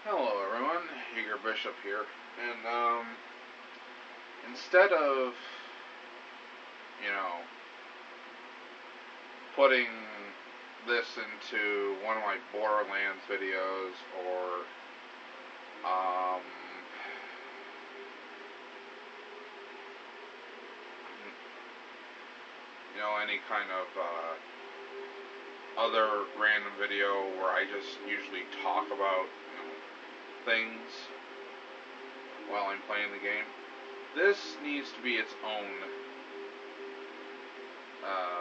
Hello everyone, Eager Bishop here, and instead of, putting this into one of my Borderlands videos or, any kind of, other random video where I just usually talk about, things while I'm playing the game. This needs to be its own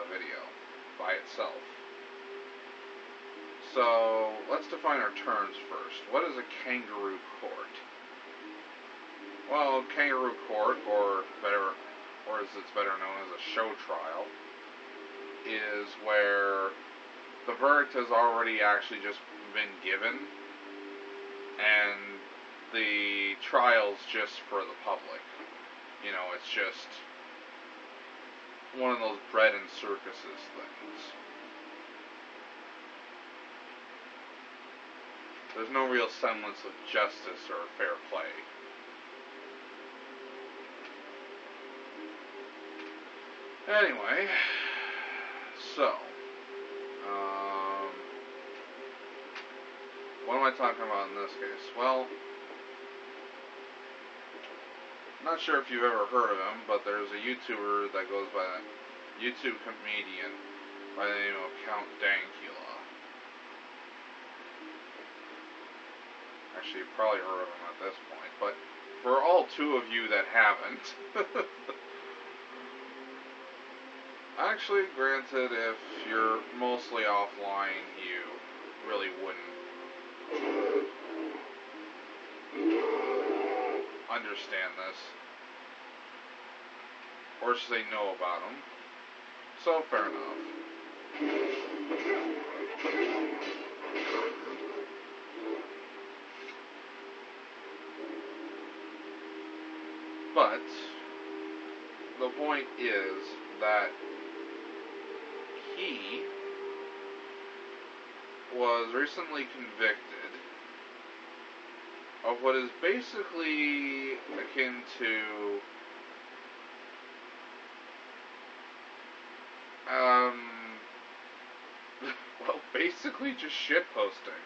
video by itself. So let's define our terms first. What is a kangaroo court? Well, kangaroo court, or as it's better known as a show trial, is where the verdict has already actually just been given, and the trial's just for the public. It's just one of those bread and circuses things. There's no real semblance of justice or fair play. Anyway, so, what am I talking about in this case? Well, I'm not sure if you've ever heard of him, but there's a YouTuber that goes by a YouTube comedian by the name of Count Dankula. Actually, you've probably heard of him at this point, but for all two of you that haven't, actually, granted, if you're mostly offline, you really wouldn't understand this, or should they know about them. So, fair enough. But the point is that he was recently convicted of what is basically akin to basically just shitposting.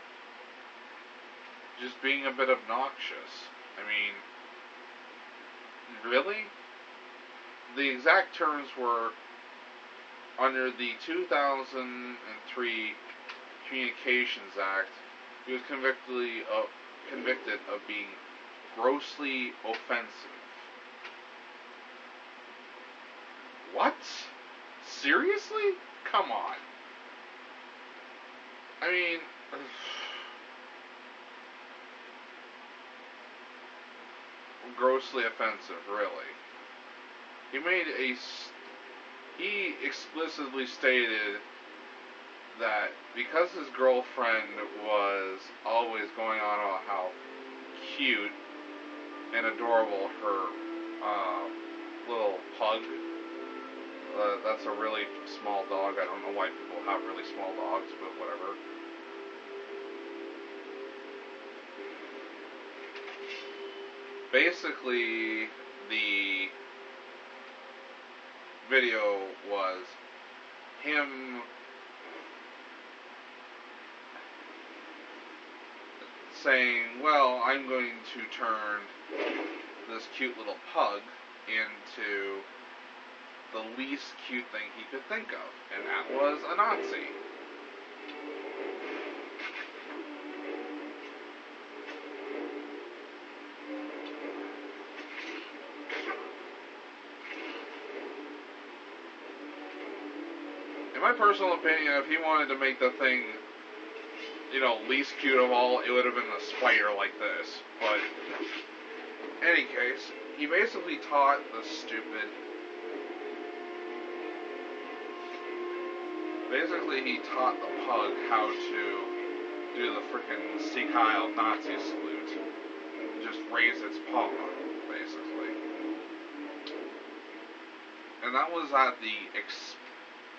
Just being a bit obnoxious. I mean, really? The exact terms were, under the 2003 Communications Act, he was convicted of being grossly offensive. What? Seriously? Come on. I mean, grossly offensive, really. He explicitly stated that because his girlfriend was always going on about how cute and adorable her little pug, that's a really small dog. I don't know why people have really small dogs, but whatever. Basically, the video was him saying, well, I'm going to turn this cute little pug into the least cute thing he could think of, and that was a Nazi. In my personal opinion, if he wanted to make the thing, least cute of all, it would have been a spider like this. But, in any case, he basically taught the he taught the pug how to do the frickin' Sieg Heil Nazi salute. Just raise its paw, basically. And that was at the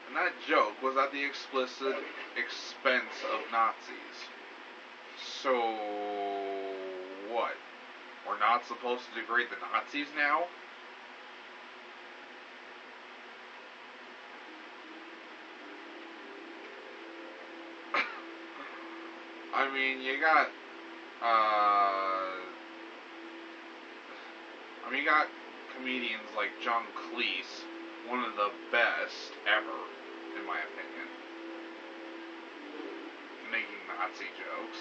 and that joke was at the explicit expense of Nazis. So, what? We're not supposed to degrade the Nazis now? I mean, you got, you got comedians like John Cleese, one of the best ever, in my opinion, making Nazi jokes.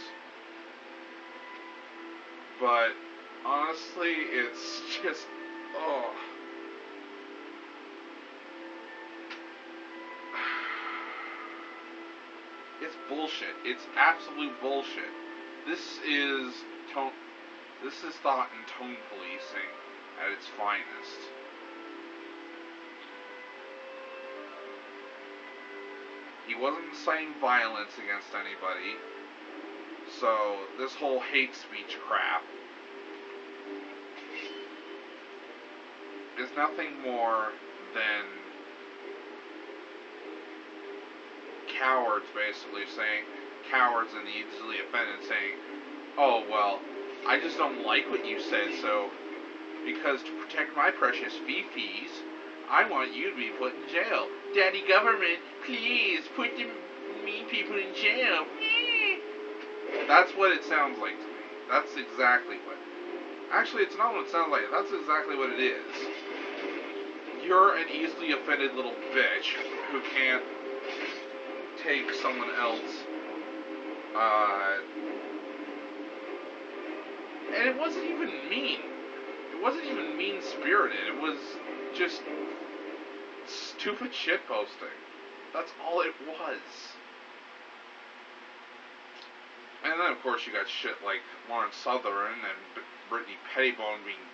But, honestly, it's just, oh. It's bullshit. It's absolute bullshit. This is thought and tone policing at its finest. He wasn't inciting violence against anybody, so this whole hate speech crap is nothing more than cowards basically saying, cowards and the easily offended saying, oh, well, I just don't like what you said, so because to protect my precious fifis, I want you to be put in jail. Daddy government, please put the mean people in jail. That's what it sounds like to me. That's exactly what. Actually, it's not what it sounds like. That's exactly what it is. You're an easily offended little bitch who can't take someone else, and it wasn't even mean. It wasn't even mean-spirited. It was just stupid shitposting. That's all it was. And then, of course, you got shit like Lawrence Southern and Brittany Pettibone being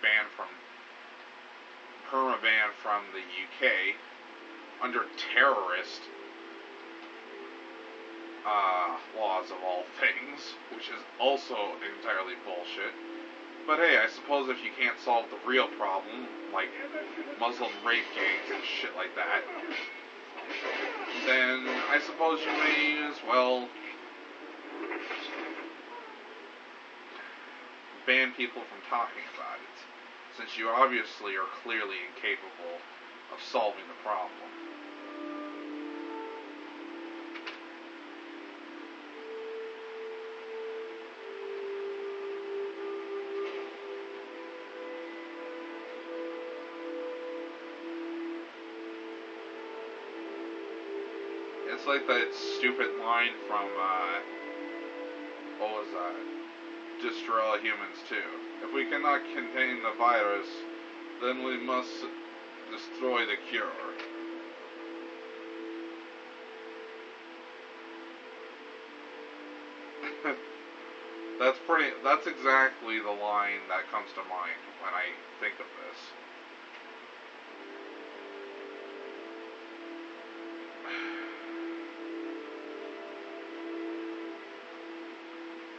perma-banned from the UK under terrorist laws of all things, which is also entirely bullshit. But hey, I suppose if you can't solve the real problem, like Muslim rape gangs and shit like that, then I suppose you may as well ban people from talking about it, since you obviously are clearly incapable of solving the problem. It's like that stupid line from, what was that? Destroy all humans too. If we cannot contain the virus, then we must destroy the cure. That's exactly the line that comes to mind when I think of this.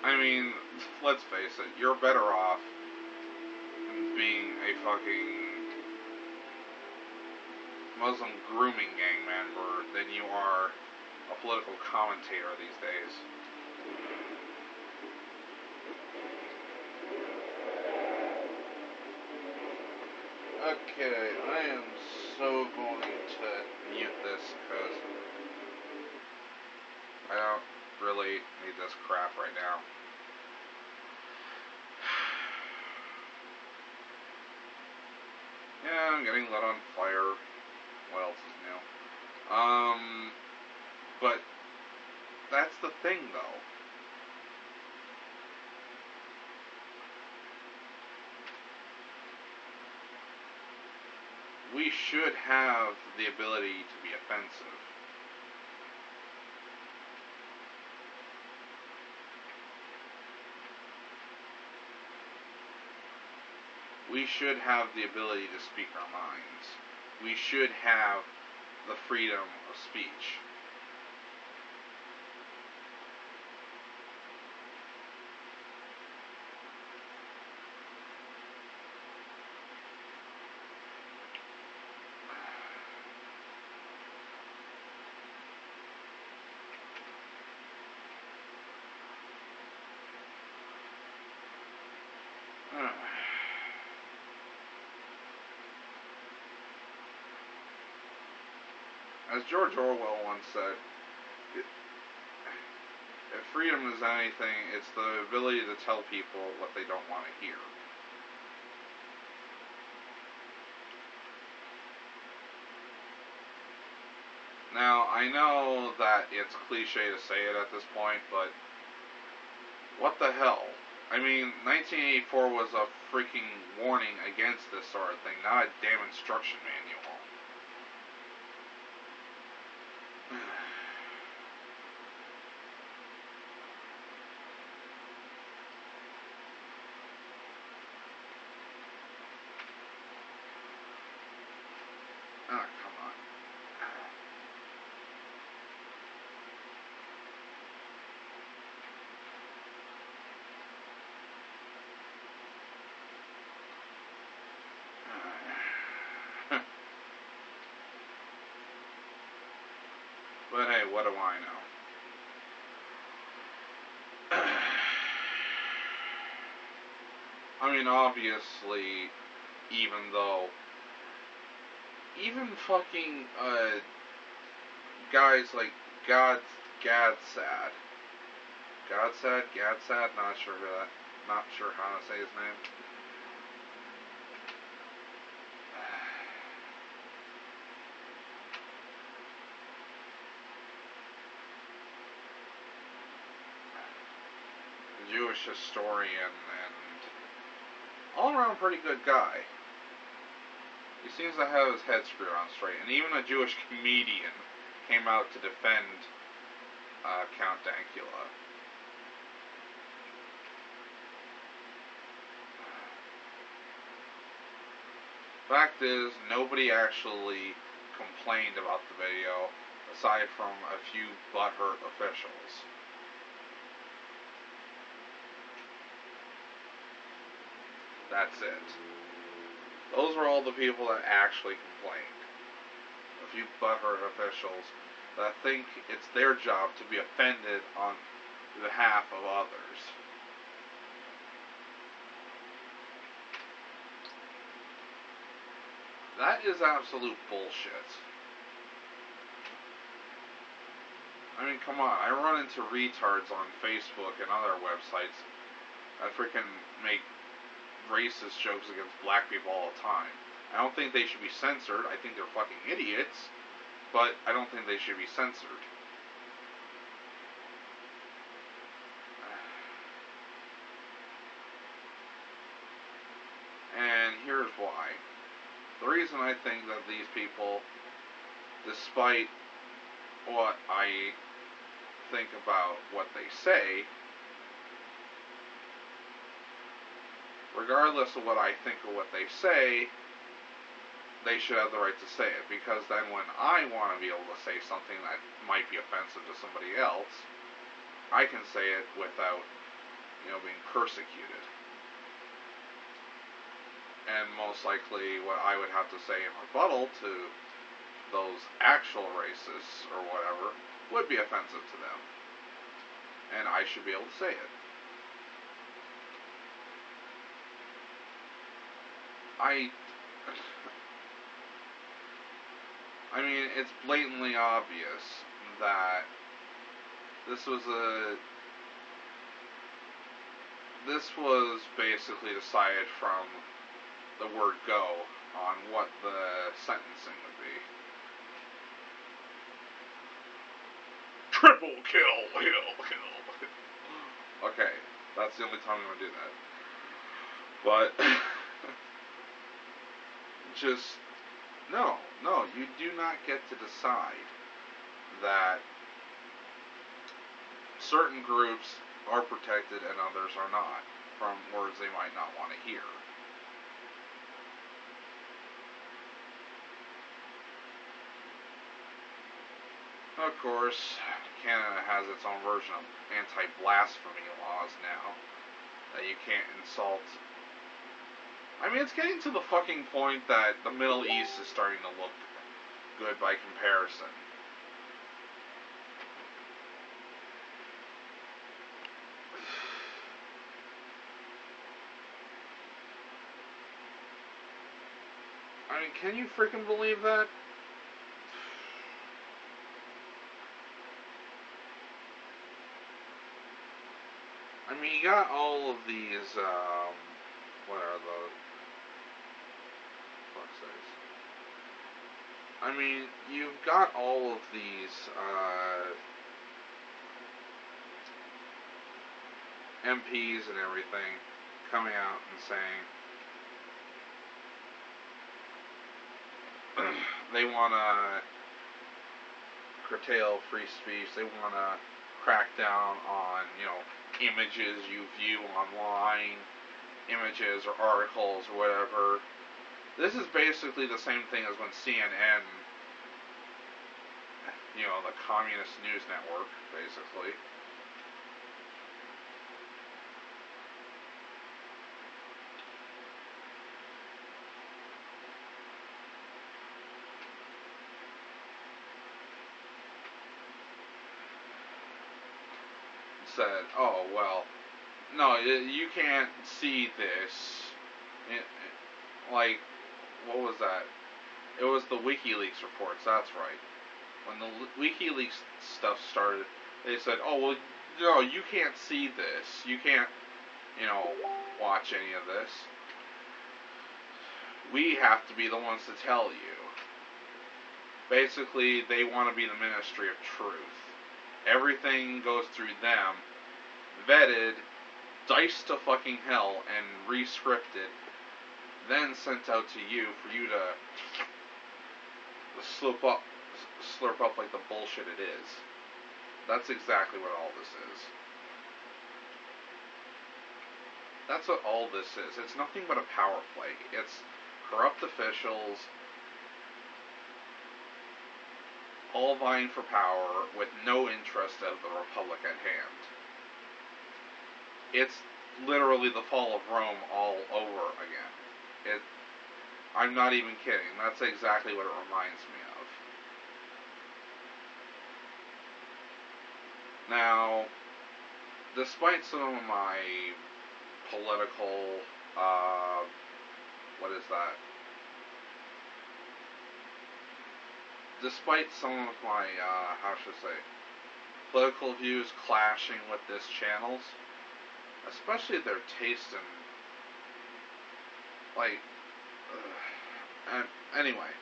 I mean, let's face it, you're better off being a fucking Muslim grooming gang member than you are a political commentator these days. Okay, I am so going to mute this because I don't really need this crap right now. Yeah, I'm getting lit on fire. What else is new? But that's the thing, though. We should have the ability to be offensive. We should have the ability to speak our minds. We should have the freedom of speech. As George Orwell once said, if freedom is anything, it's the ability to tell people what they don't want to hear. Now, I know that it's cliche to say it at this point, but what the hell? I mean, 1984 was a freaking warning against this sort of thing, not a damn instruction manual. Oh, come on. But hey, what do I know? I mean, obviously, even though, even fucking, guys like Gadsad, not sure how to say his name. Jewish historian and all-around pretty good guy. He seems to have his head screwed on straight, and even a Jewish comedian came out to defend Count Dankula. Fact is, nobody actually complained about the video, aside from a few butthurt officials. That's it. Those were all the people that actually complained. A few butthurt officials that think it's their job to be offended on behalf of others. That is absolute bullshit. I mean, come on. I run into retards on Facebook and other websites that freaking make racist jokes against black people all the time. I don't think they should be censored. I think they're fucking idiots, but I don't think they should be censored. And here's why. The reason I think that these people, despite what I think about what they say, regardless of what I think of what they say, they should have the right to say it, because then when I want to be able to say something that might be offensive to somebody else, I can say it without, being persecuted. And most likely what I would have to say in rebuttal to those actual racists or whatever would be offensive to them. And I should be able to say it. I mean, it's blatantly obvious that this was basically decided from the word go on what the sentencing would be. Triple kill. Okay, that's the only time I'm gonna do that. But just no, you do not get to decide that certain groups are protected and others are not from words they might not want to hear. Of course, Canada has its own version of anti-blasphemy laws now, that you can't insult. I mean, it's getting to the fucking point that the Middle East is starting to look good by comparison. I mean, can you freaking believe that? I mean, you got all of these, what are the fuck's sakes? I mean, you've got all of these, MPs and everything coming out and saying they want to curtail free speech. They want to crack down on, images you view online, images or articles or whatever. This is basically the same thing as when CNN, the communist news network, basically, said, oh, well, no, you can't see this. Like, what was that? It was the WikiLeaks reports, that's right. When the WikiLeaks stuff started, they said, oh, well, no, you can't see this. You can't, watch any of this. We have to be the ones to tell you. Basically, they want to be the Ministry of Truth. Everything goes through them, vetted, diced to fucking hell, and re-scripted, then sent out to you for you to slurp up like the bullshit it is. That's exactly what all this is. That's what all this is. It's nothing but a power play. It's corrupt officials all vying for power with no interest of the Republic at hand. It's literally the fall of Rome all over again. I'm not even kidding. That's exactly what it reminds me of. Now, despite some of my political, what is that? Despite some of my, how should I say, political views clashing with this channel's, especially their taste in, like, anyway,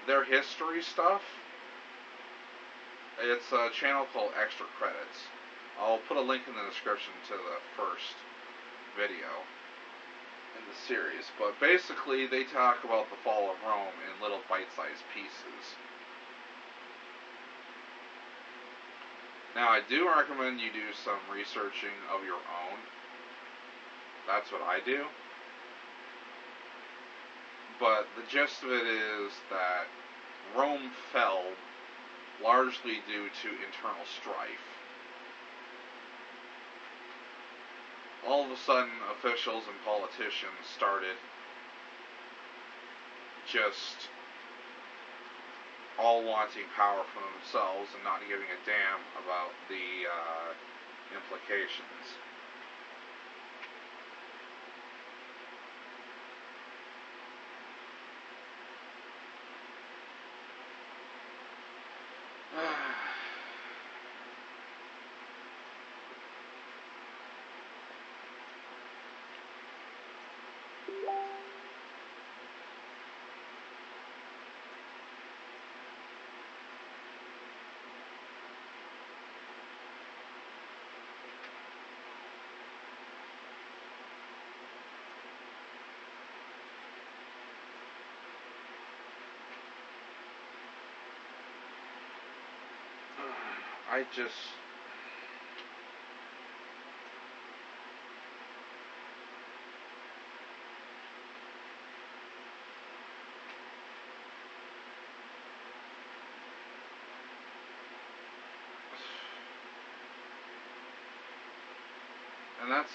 their history stuff, it's a channel called Extra Credits. I'll put a link in the description to the first video in the series, but basically they talk about the fall of Rome in little bite-sized pieces. Now, I do recommend you do some researching of your own. That's what I do. But the gist of it is that Rome fell largely due to internal strife. All of a sudden, officials and politicians started just all wanting power for themselves and not giving a damn about the implications. I just... And that's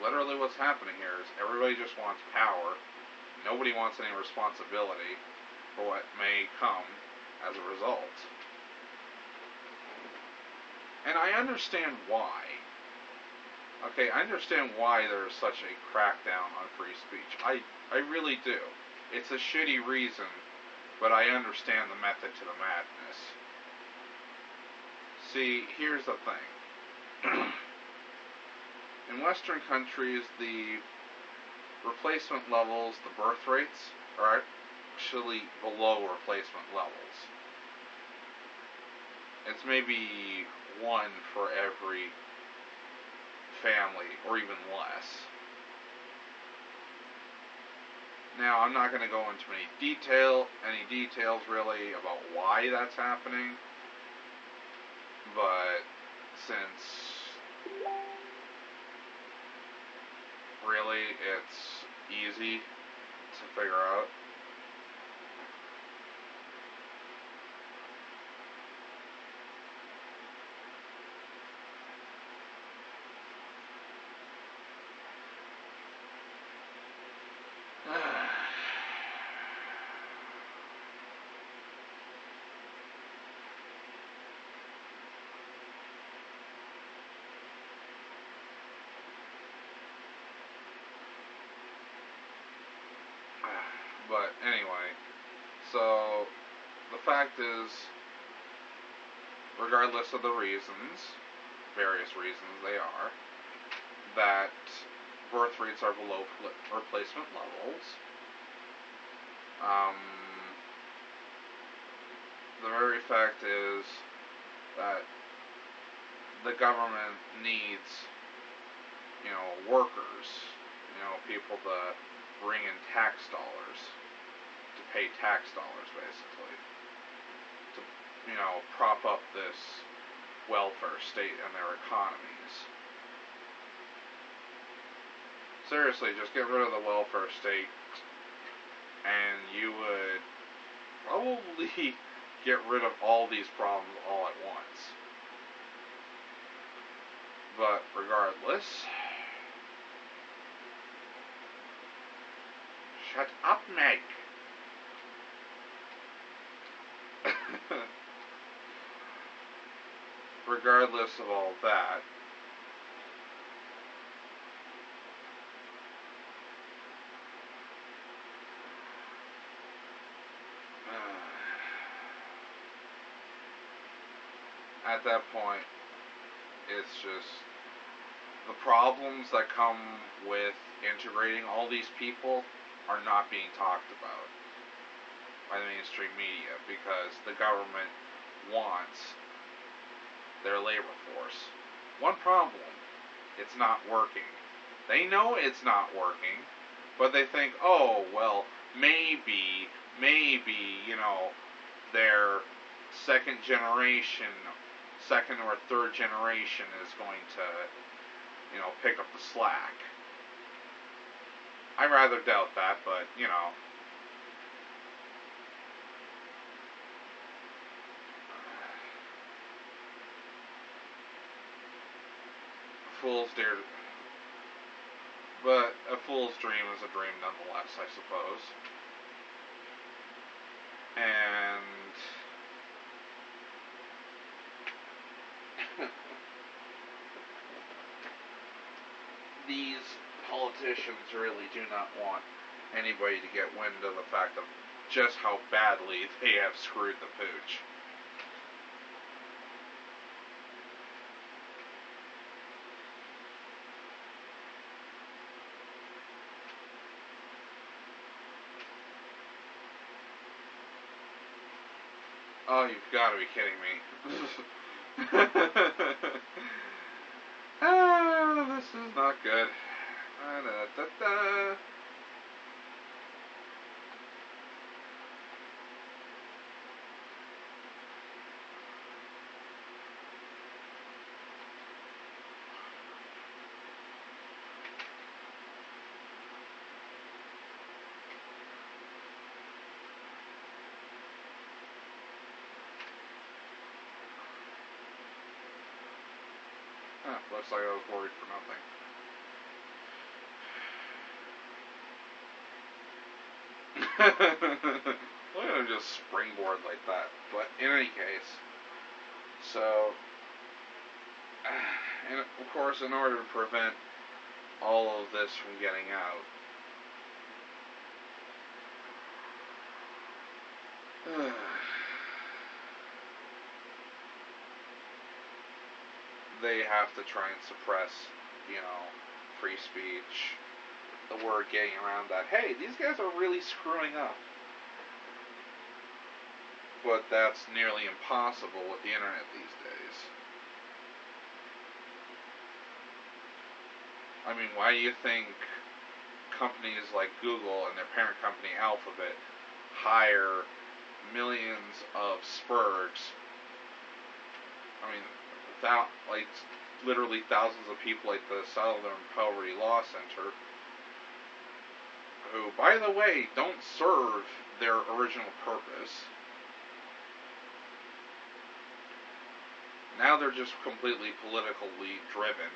literally what's happening here, is everybody just wants power. Nobody wants any responsibility for what may come as a result. And I understand why. Okay, I understand why there is such a crackdown on free speech. I really do. It's a shitty reason, but I understand the method to the madness. See, here's the thing. In Western countries, the replacement levels, the birth rates, are actually below replacement levels. It's maybe one for every family, or even less. Now, I'm not going to go into any details really about why that's happening, but since really it's easy to figure out. But anyway, so the fact is, regardless of the reasons, various reasons they are, that birth rates are below replacement levels. The very fact is that the government needs, workers, people to bring in tax dollars, to pay tax dollars, basically, to, prop up this welfare state and their economies. Seriously, just get rid of the welfare state, and you would probably get rid of all these problems all at once. But regardless, shut up, Meg. Regardless of all that, at that point, it's just the problems that come with integrating all these people are not being talked about by the mainstream media because the government wants their labor force. One problem, it's not working. They know it's not working, but they think, oh, well, maybe, their second or third generation is going to, pick up the slack. I rather doubt that, but, but a fool's dream is a dream nonetheless, I suppose. And these politicians really do not want anybody to get wind of the fact of just how badly they have screwed the pooch. Oh, you've got to be kidding me. This is not good. Looks like I was worried for nothing. Look at him just springboard like that. But in any case, so, and of course, in order to prevent all of this from getting out, They have to try and suppress, free speech. The word getting around that, hey, these guys are really screwing up. But that's nearly impossible with the internet these days. I mean, why do you think companies like Google and their parent company Alphabet hire millions of spurgs? I mean, literally thousands of people like the Southern Poverty Law Center, who, by the way, don't serve their original purpose. Now they're just completely politically driven.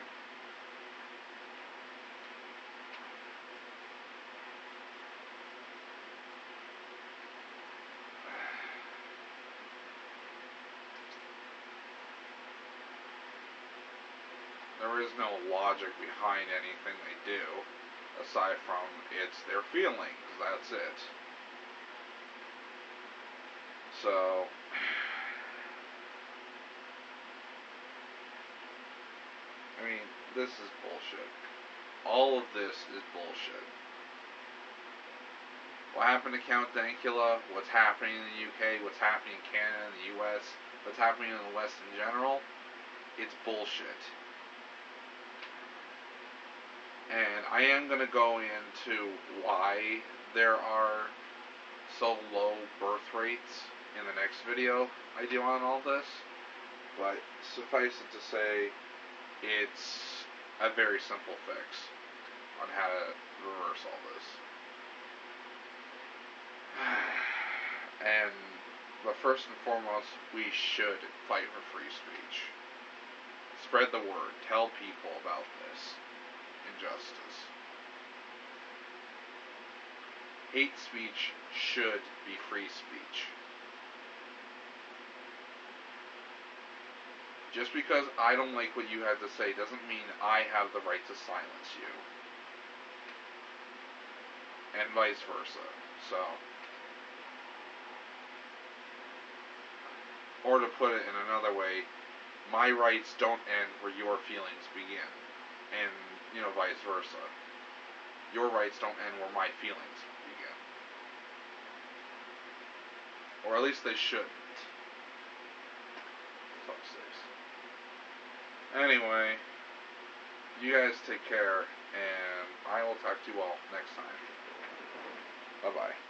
There is no logic behind anything they do, aside from it's their feelings. That's it. So, I mean, this is bullshit. All of this is bullshit. What happened to Count Dankula, what's happening in the UK, what's happening in Canada and the US, what's happening in the West in general, it's bullshit. And I am going to go into why there are so low birth rates in the next video I do on all this. But suffice it to say, it's a very simple fix on how to reverse all this. But first and foremost, we should fight for free speech. Spread the word. Tell people about this injustice. Hate speech should be free speech. Just because I don't like what you have to say doesn't mean I have the right to silence you. And vice versa. So, or to put it in another way, my rights don't end where your feelings begin. And, vice versa. Your rights don't end where my feelings begin. Or at least they shouldn't. Fuck sakes. Anyway, you guys take care, and I will talk to you all next time. Bye-bye.